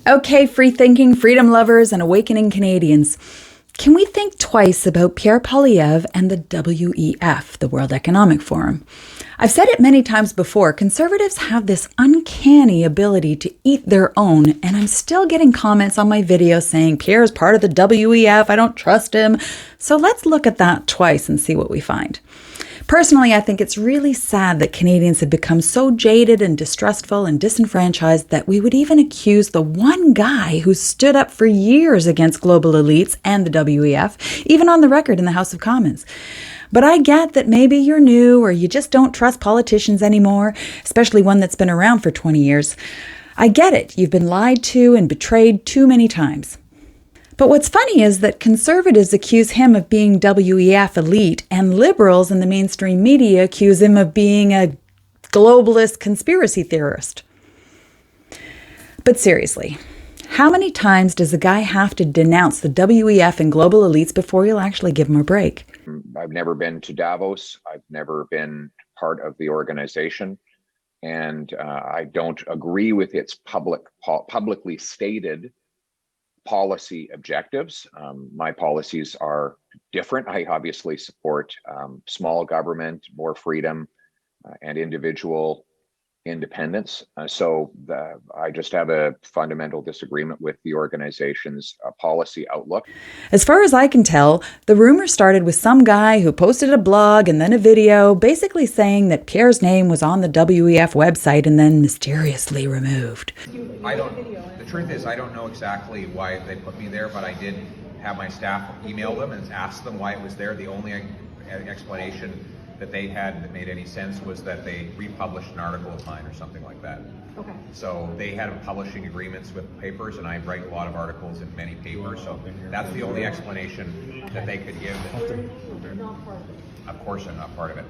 Okay, free thinking, freedom lovers, and awakening Canadians. Can we think twice about Pierre Poilievre and the WEF, the World Economic Forum? I've said it many times before, conservatives have this uncanny ability to eat their own, and I'm still getting comments on my video saying Pierre's part of the WEF, I don't trust him. So let's look at that twice and see what we find. Personally, I think it's really sad that Canadians have become so jaded and distrustful and disenfranchised that we would even accuse the one guy who stood up for years against global elites and the WEF, even on the record in the House of Commons. But I get that maybe you're new or you just don't trust politicians anymore, especially one that's been around for 20 years. I get it. You've been lied to and betrayed too many times. But what's funny is that conservatives accuse him of being WEF elite, and liberals in the mainstream media accuse him of being a globalist conspiracy theorist. But seriously, how many times does a guy have to denounce the WEF and global elites before you'll actually give him a break? I've never been to Davos. I've never been part of the organization. And I don't agree with its publicly stated policy objectives. My policies are different. I obviously support small government, more freedom, and individual independence. I just have a fundamental disagreement with the organization's policy outlook. As far as I can tell, the rumor started with some guy who posted a blog and then a video basically saying that Pierre's name was on the WEF website and then mysteriously removed. The truth is, I don't know exactly why they put me there, but I did have my staff email them and ask them why it was there. The only explanation that they had that made any sense was that they republished an article of mine or something like that. Okay. So they had publishing agreements with papers, and I write a lot of articles in many papers, so that's the only explanation that they could give. Not part of it. Of course I'm not part of it.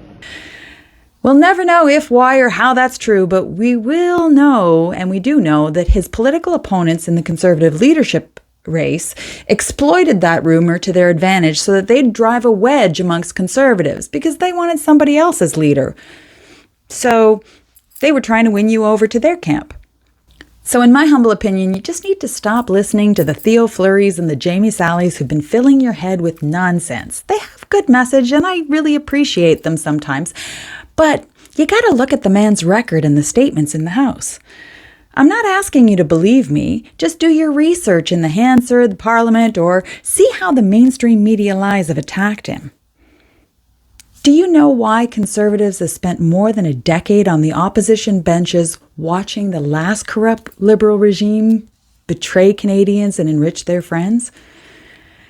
We'll never know if, why, or how that's true, but we will know, and we do know, that his political opponents in the Conservative leadership race exploited that rumor to their advantage so that they'd drive a wedge amongst Conservatives because they wanted somebody else as leader. So they were trying to win you over to their camp. So in my humble opinion, you just need to stop listening to the Theo Fleury's and the Jamie Sallys who've been filling your head with nonsense. They have good message, and I really appreciate them sometimes. But you got to look at the man's record and the statements in the House. I'm not asking you to believe me. Just do your research in the Hansard, the Parliament, or see how the mainstream media lies have attacked him. Do you know why Conservatives have spent more than a decade on the opposition benches watching the last corrupt Liberal regime betray Canadians and enrich their friends?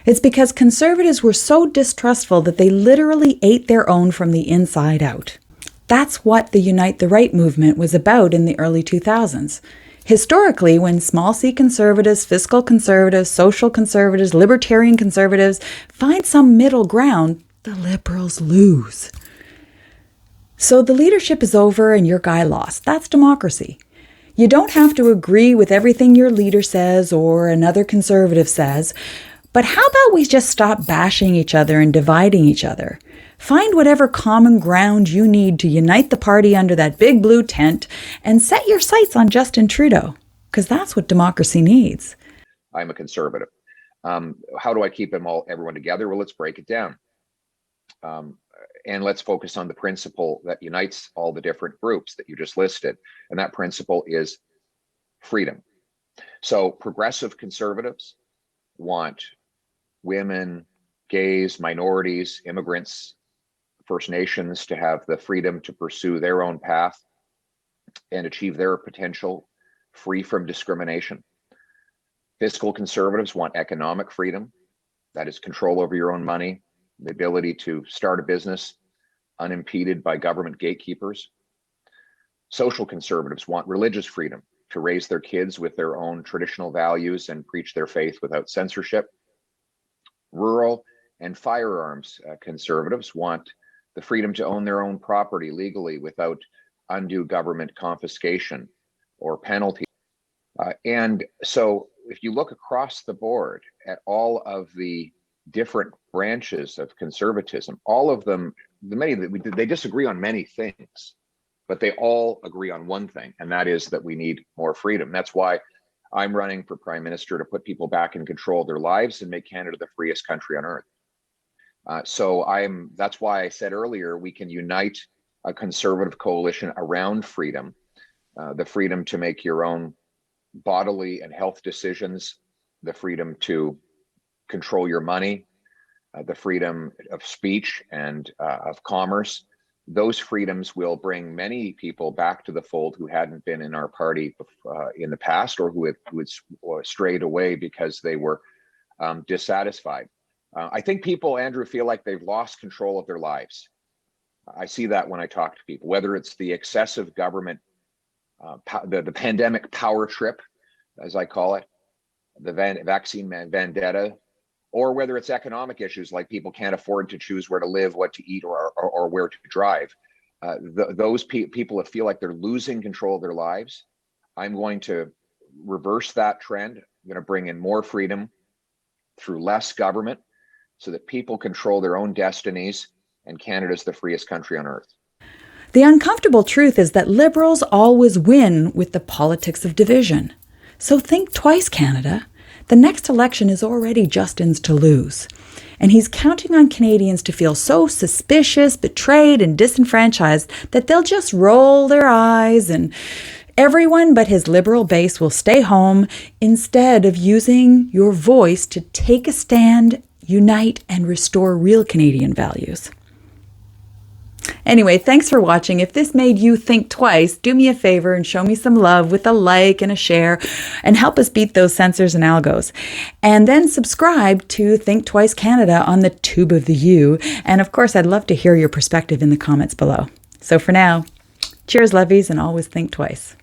It's because Conservatives were so distrustful that they literally ate their own from the inside out. That's what the Unite the Right movement was about in the early 2000s. Historically, when small c conservatives, fiscal conservatives, social conservatives, libertarian conservatives find some middle ground, the liberals lose. So the leadership is over and your guy lost. That's democracy. You don't have to agree with everything your leader says or another conservative says, but how about we just stop bashing each other and dividing each other? Find whatever common ground you need to unite the party under that big blue tent and set your sights on Justin Trudeau, because that's what democracy needs. I'm a conservative. How do I keep everyone together? Well, let's break it down. And let's focus on the principle that unites all the different groups that you just listed. And that principle is freedom. So progressive conservatives want women, gays, minorities, immigrants, First Nations to have the freedom to pursue their own path and achieve their potential free from discrimination. Fiscal conservatives want economic freedom, that is control over your own money, the ability to start a business unimpeded by government gatekeepers. Social conservatives want religious freedom to raise their kids with their own traditional values and preach their faith without censorship. Rural and firearms conservatives want the freedom to own their own property legally without undue government confiscation or penalty. And so if you look across the board at all of the different branches of conservatism, all of them, they disagree on many things, but they all agree on one thing, and that is that we need more freedom. That's why I'm running for prime minister to put people back in control of their lives and make Canada the freest country on earth. That's why I said earlier, we can unite a conservative coalition around freedom, the freedom to make your own bodily and health decisions, the freedom to control your money, the freedom of speech and of commerce. Those freedoms will bring many people back to the fold who hadn't been in our party in the past, or who had strayed away because they were dissatisfied. I think people, Andrew, feel like they've lost control of their lives. I see that when I talk to people, whether it's the excessive government, the pandemic power trip, as I call it, the vaccine vendetta, or whether it's economic issues like people can't afford to choose where to live, what to eat, or where to drive. Those people that feel like they're losing control of their lives, I'm going to reverse that trend. I'm going to bring in more freedom through less government so that people control their own destinies, and Canada's the freest country on earth. The uncomfortable truth is that Liberals always win with the politics of division. So think twice, Canada. The next election is already Justin's to lose. And he's counting on Canadians to feel so suspicious, betrayed, and disenfranchised that they'll just roll their eyes and everyone but his Liberal base will stay home instead of using your voice to take a stand, unite, and restore real Canadian values. Anyway, thanks for watching. If this made you think twice, do me a favor and show me some love with a like and a share and help us beat those censors and algos. And then subscribe to Think Twice Canada on the Tube of the U. And of course, I'd love to hear your perspective in the comments below. So for now, cheers, lovies, and always think twice.